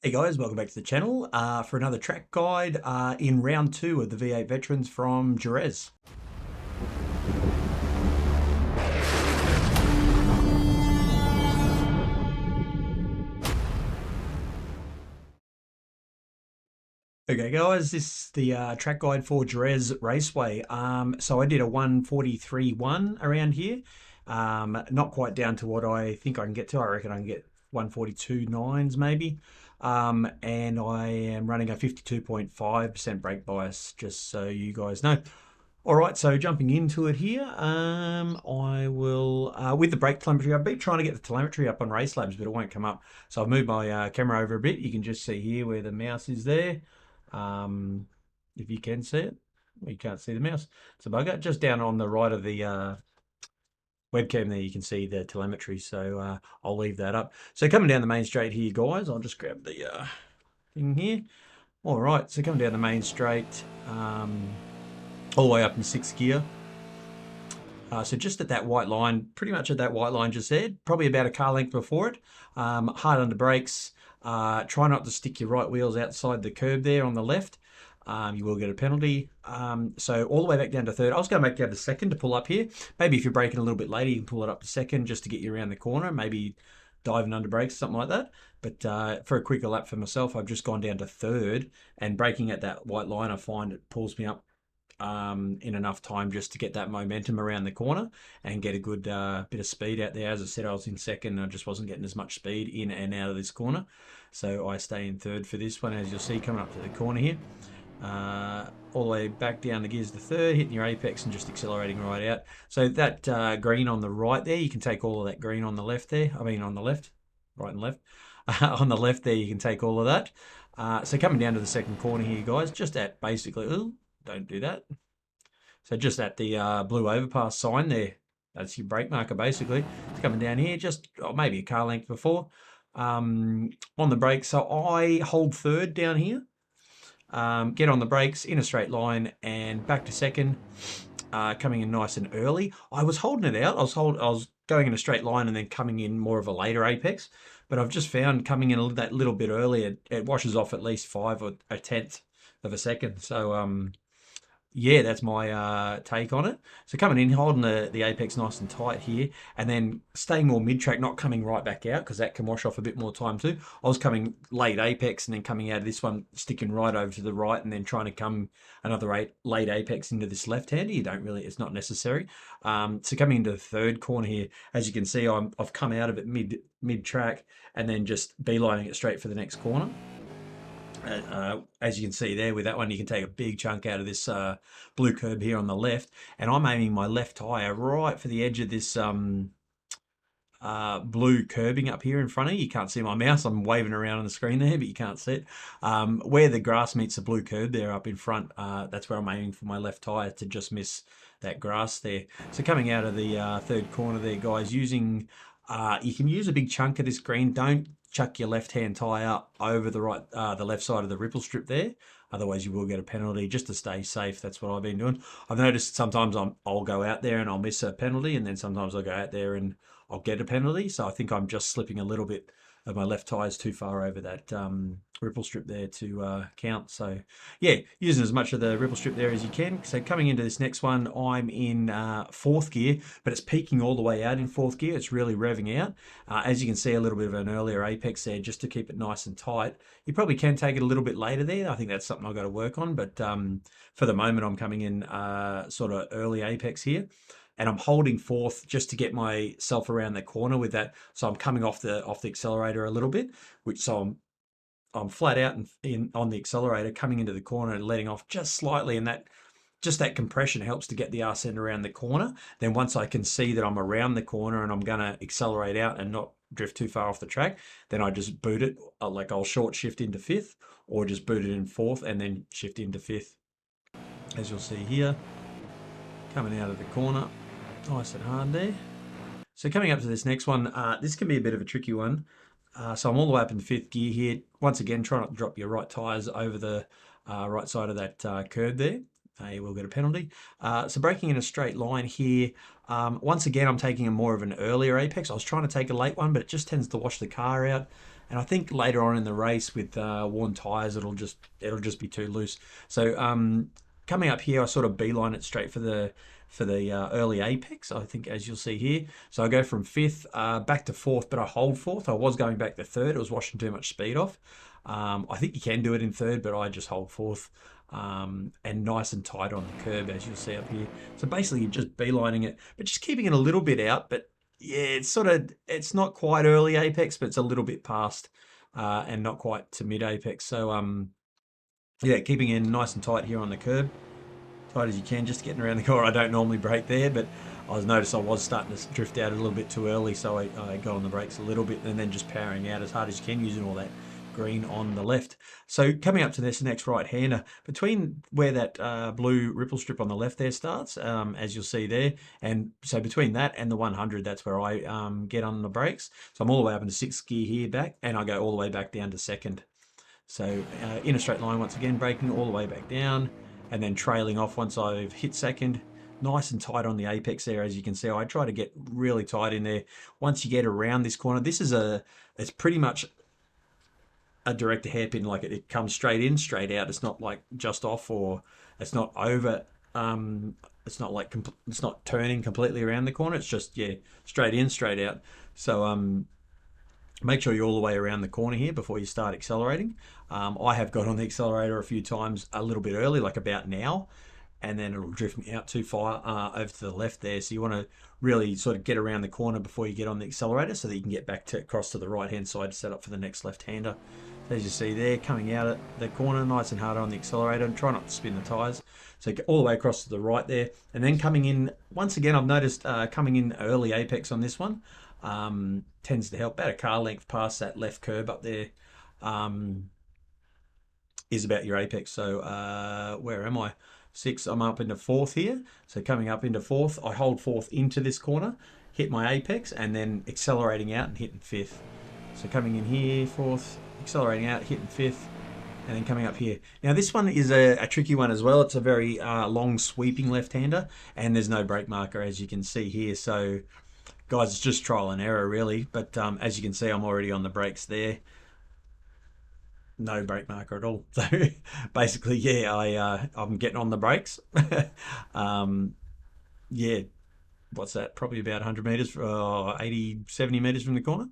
Hey guys, welcome back to the channel for another track guide in round two of the V8 Veterans from Jerez. Okay guys, this is the track guide for Jerez Raceway. So I did a 143.1 around here. Not quite down to what I think I can get to. I reckon I can get 142.9s maybe. And I am running a 52.5% brake bias, just so you guys know. All right, so jumping into it here, I will, with the brake telemetry, I've been trying to get the telemetry up on Race Labs, but it won't come up. So I've moved my camera over a bit. You can just see here where the mouse is there. Um, if you can see it, well, you can't see the mouse. It's a bugger. Just down on the right of the webcam there, you can see the telemetry. So I'll leave that up. So coming down the main straight here, guys, I'll just grab the thing here. All right, so coming down the main straight, all the way up in sixth gear. So just at that white line, pretty much at that white line just there, probably about a car length before it. Hard under brakes. Try not to stick your right wheels outside the curb there on the left. You will get a penalty. So all the way back down to third. I was going to make down to second to pull up here. Maybe if you're braking a little bit later, you can pull it up to second just to get you around the corner. Maybe diving under brakes, something like that. But for a quicker lap for myself, I've just gone down to third. And braking at that white line, I find it pulls me up in enough time just to get that momentum around the corner and get a good bit of speed out there. As I said, I was in second. I just wasn't getting as much speed in and out of this corner. So I stay in third for this one, as you'll see coming up to the corner here. All the way back down the gears to third, hitting your apex and just accelerating right out. So that green on the right there, you can take all of that green on the left there. I mean on the left, right and left. On the left there, you can take all of that. So coming down to the second corner here, guys, just at basically, ooh, don't do that. So just at the blue overpass sign there, that's your brake marker basically. It's coming down here, just maybe a car length before. On the brakes, so I hold third down here. Get on the brakes in a straight line and back to second. Coming in nice and early. I was holding it out. I was going in a straight line and then coming in more of a later apex. But I've just found coming in that little bit earlier, it washes off at least 5 or a tenth of a second. So yeah, that's my take on it. So coming in, holding the apex nice and tight here, and then staying more mid-track, not coming right back out, because that can wash off a bit more time too. I was coming late apex and then coming out of this one, sticking right over to the right, and then trying to come another late apex into this left-hander. You don't really, it's not necessary. So coming into the third corner here, as you can see, I've come out of it mid-track, and then just beelining it straight for the next corner. As you can see there with that one, you can take a big chunk out of this blue curb here on the left, and I'm aiming my left tyre right for the edge of this blue curbing up here in front of you. You can't see my mouse. I'm waving around on the screen there, but you can't see it. Where the grass meets the blue curb there up in front, that's where I'm aiming for my left tyre to just miss that grass there. So coming out of the third corner there, guys, using you can use a big chunk of this green. Don't chuck your left-hand tyre over the left side of the ripple strip there. Otherwise, you will get a penalty. Just to stay safe, that's what I've been doing. I've noticed sometimes I'll go out there and I'll miss a penalty, and then sometimes I'll go out there and I'll get a penalty. So I think I'm just slipping a little bit of my left tyres too far over that ripple strip there to count. So yeah, using as much of the ripple strip there as you can. So coming into this next one, I'm in fourth gear, but it's peaking all the way out in fourth gear. It's really revving out. As you can see, a little bit of an earlier apex there just to keep it nice and tight. You probably can take it a little bit later there. I think that's something I've got to work on, but for the moment, I'm coming in sort of early apex here. And I'm holding fourth just to get myself around the corner with that. So I'm coming off the accelerator a little bit, which so I'm flat out on the accelerator, coming into the corner and letting off just slightly, and that compression helps to get the arse end around the corner. Then once I can see that I'm around the corner and I'm going to accelerate out and not drift too far off the track, then I just boot it. Like I'll short shift into fifth, or just boot it in fourth and then shift into fifth, as you'll see here, coming out of the corner. Nice and hard there. So coming up to this next one, this can be a bit of a tricky one. So I'm all the way up in fifth gear here. Once again, try not to drop your right tyres over the right side of that curb there. You will get a penalty. So braking in a straight line here. Once again, I'm taking a more of an earlier apex. I was trying to take a late one, but it just tends to wash the car out. And I think later on in the race with worn tyres, it'll just be too loose. So coming up here, I sort of beeline it straight for the early apex, I think, as you'll see here. So I go from fifth back to fourth, but I hold fourth. I was going back to third. It was washing too much speed off. I think you can do it in third, but I just hold fourth. And nice and tight on the curb, as you'll see up here. So basically, you're just beelining it, but just keeping it a little bit out. But yeah, it's not quite early apex, but it's a little bit past, and not quite to mid apex. So yeah, keeping it nice and tight here on the curb, tight as you can, just getting around the corner. I don't normally brake there, but I was starting to drift out a little bit too early, so I got on the brakes a little bit, and then just powering out as hard as you can, using all that green on the left. So coming up to this next right-hander, between where that blue ripple strip on the left there starts, as you'll see there, and so between that and the 100, that's where I get on the brakes. So I'm all the way up into sixth gear here back, and I go all the way back down to second. So in a straight line once again, braking all the way back down, and then trailing off once I've hit second. Nice and tight on the apex there, as you can see. I try to get really tight in there. Once you get around this corner, it's pretty much a direct hairpin. Like it comes straight in, straight out. It's not like just off, or it's not over. It's not like it's not turning completely around the corner. It's just, yeah, straight in, straight out. So make sure you're all the way around the corner here before you start accelerating. I have got on the accelerator a few times a little bit early, like about now, and then it'll drift me out too far over to the left there. So you want to really sort of get around the corner before you get on the accelerator, so that you can get back to across to the right hand side to set up for the next left-hander. As you see there, coming out at the corner nice and hard on the accelerator, and try not to spin the tyres. So get all the way across to the right there, and then coming in, once again, I've noticed coming in early apex on this one tends to help. About a car length past that left curb up there is about your apex. So where am I? Six, I'm up into fourth here. So coming up into fourth, I hold fourth into this corner, hit my apex, and then accelerating out and hitting fifth. So coming in here, fourth, accelerating out, hitting fifth, and then coming up here. Now this one is a tricky one as well. It's a very long sweeping left-hander, and there's no brake marker, as you can see here. So guys, it's just trial and error really. But as you can see, I'm already on the brakes there. No brake marker at all. So basically, yeah, I'm getting on the brakes. Yeah, what's that? Probably about 100 meters, 80, 70 meters from the corner.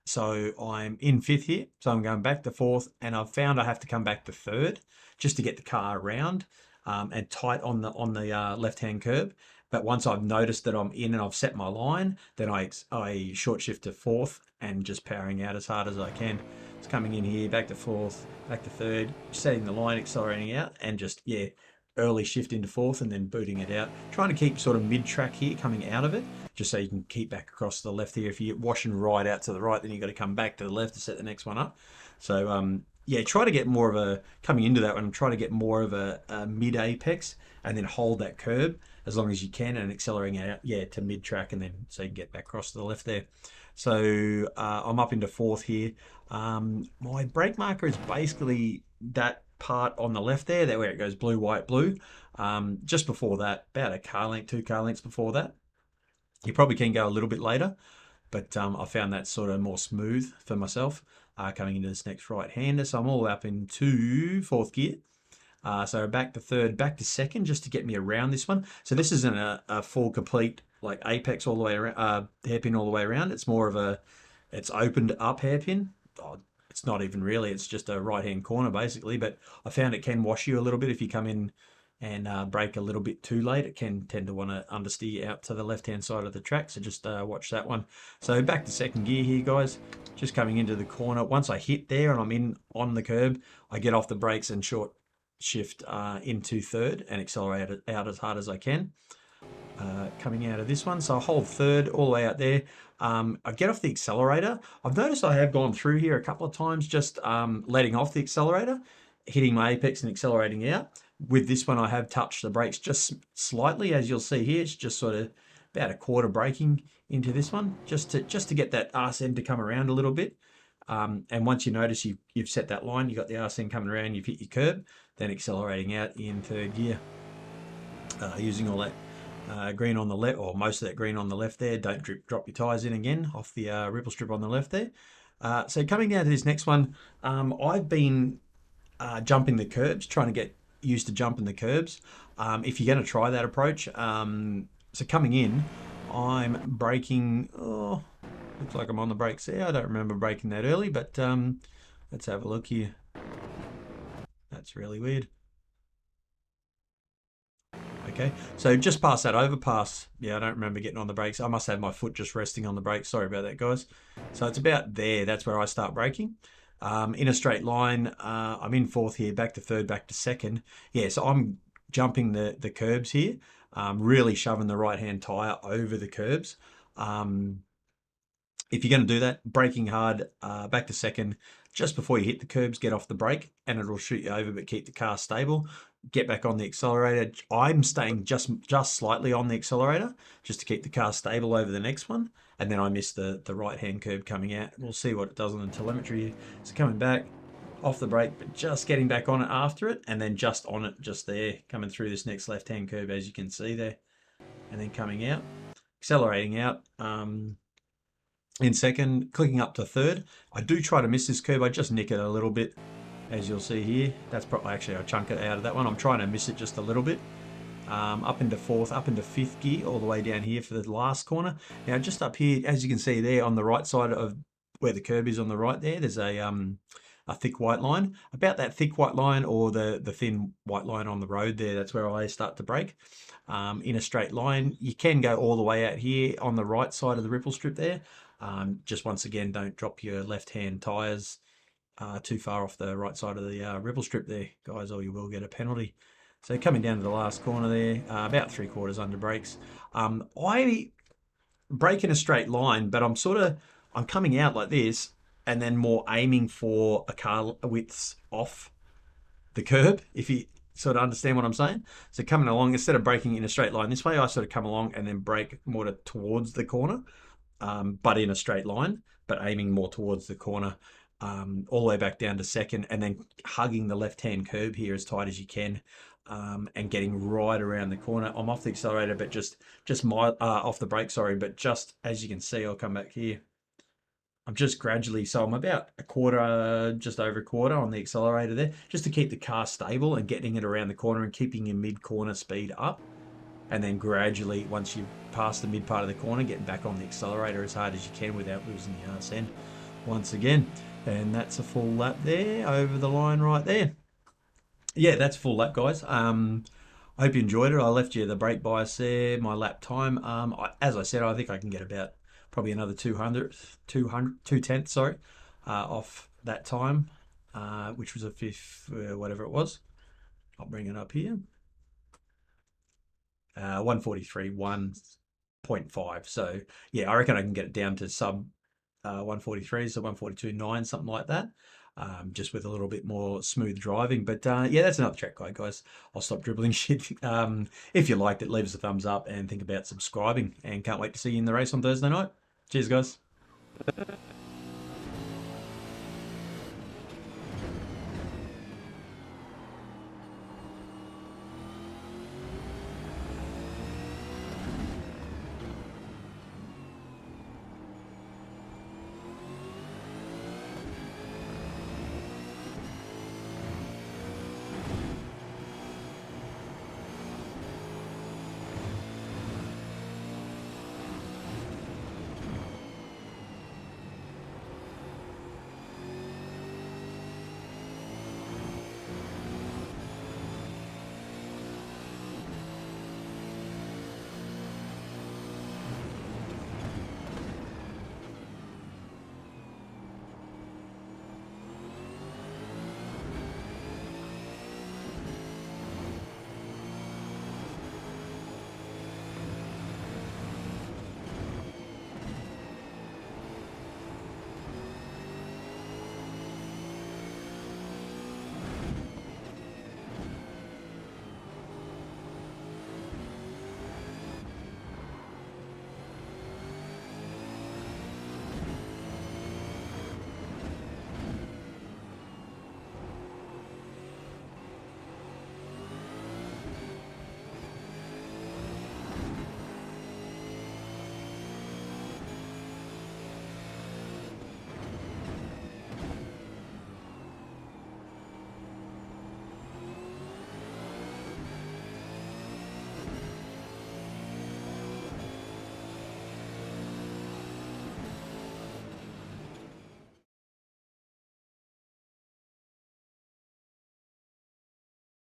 So I'm in fifth here. So I'm going back to fourth, and I've found I have to come back to third just to get the car around and tight on the left-hand curb. But once I've noticed that I'm in and I've set my line, then I short shift to fourth and just powering out as hard as I can. It's coming in here, back to fourth, back to third, setting the line, accelerating out, and just, yeah, early shift into fourth and then booting it out. Trying to keep sort of mid-track here coming out of it, just so you can keep back across to the left here. If you're washing right out to the right, then you've got to come back to the left to set the next one up. So yeah, try to get more of a, coming into that one, try to get more of a mid-apex and then hold that curb as long as you can and accelerating out, yeah, to mid-track, and then so you can get back across to the left there. So I'm up into fourth here. My brake marker is basically that part on the left there, where it goes blue, white, blue. Just before that, about a car length, 2 car lengths before that. You probably can go a little bit later, but I found that sort of more smooth for myself coming into this next right-hander. So I'm all up into fourth gear. So back to third, back to second, just to get me around this one. So this isn't a full complete like apex all the way around, hairpin all the way around. It's more of it's opened up hairpin. Oh, it's not even really. It's just a right-hand corner basically. But I found it can wash you a little bit if you come in and brake a little bit too late. It can tend to want to understeer out to the left-hand side of the track. So just watch that one. So back to second gear here, guys. Just coming into the corner. Once I hit there and I'm in on the curb, I get off the brakes and short shift into third and accelerate it out as hard as I can. Coming out of this one, so I hold third all the way out there. I get off the accelerator. I've noticed I have gone through here a couple of times, just letting off the accelerator, hitting my apex and accelerating out. With this one, I have touched the brakes just slightly, as you'll see here. It's just sort of about a quarter braking into this one, just to get that arse end to come around a little bit. And once you notice you've set that line, you've got the arse end coming around, you've hit your curb, then accelerating out in third gear, using all that Green on the left, or most of that green on the left there. Don't drop your tyres in again off the ripple strip on the left there. So coming down to this next one, I've been jumping the curbs, trying to get used to jumping the curbs. If you're going to try that approach, so coming in, I'm braking. Oh, looks like I'm on the brakes there. I don't remember braking that early, but let's have a look here. That's really weird. Okay, so just past that overpass, yeah, I don't remember getting on the brakes. I must have my foot just resting on the brakes. Sorry about that, guys. So it's about there. That's where I start braking. In a straight line, I'm in fourth here, back to third, back to second. Yeah, so I'm jumping the curbs here, really shoving the right-hand tyre over the curbs. Um, if you're going to do that, braking hard, back to second, just before you hit the curbs, get off the brake and it'll shoot you over, but keep the car stable. Get back on the accelerator. I'm staying just slightly on the accelerator just to keep the car stable over the next one. And then I missed the right-hand curb coming out. We'll see what it does on the telemetry. It's coming back off the brake, but just getting back on it after it, and then just on it, just there, coming through this next left-hand curb, as you can see there, and then coming out, accelerating out. In second, clicking up to third. I do try to miss this curb. I just nick it a little bit, as you'll see here. That's probably actually I chunk it out of that one. I'm trying to miss it just a little bit. Up into fourth, up into fifth gear, all the way down here for the last corner. Now, just up here, as you can see there on the right side of where the curb is on the right there, there's a thick white line. About that thick white line or the thin white line on the road there, that's where I start to brake. In a straight line, you can go all the way out here on the right side of the ripple strip there. Just once again, don't drop your left-hand tyres too far off the right side of the ripple strip there, guys, or you will get a penalty. So coming down to the last corner there, about 3/4 under brakes. I brake in a straight line, but I'm coming out like this and then more aiming for a car widths off the curb, if you sort of understand what I'm saying. So coming along, instead of braking in a straight line this way, I sort of come along and then brake more towards the corner, but in a straight line, but aiming more towards the corner, all the way back down to second, and then hugging the left-hand curb here as tight as you can, and getting right around the corner. I'm off the accelerator, but just off the brake, sorry, but just as you can see, I'll come back here. I'm just gradually, so I'm about a quarter, just over a quarter on the accelerator there, just to keep the car stable and getting it around the corner and keeping your mid-corner speed up. And then gradually, once you pass the mid part of the corner, getting back on the accelerator as hard as you can without losing the arse end once again. And that's a full lap there, over the line right there. Yeah, that's full lap, guys. I hope you enjoyed it. I left you the brake bias there, my lap time. As I said, I think I can get about probably another 2 tenths, sorry, off that time, which was a fifth, whatever it was. I'll bring it up here. 143, 1.5. So yeah, I reckon I can get it down to sub 143, so 142.9, something like that. Just with a little bit more smooth driving. But yeah, that's another track guide, guys. I'll stop dribbling shit. If you liked it, leave us a thumbs up and think about subscribing. And can't wait to see you in the race on Thursday night. Cheers, guys.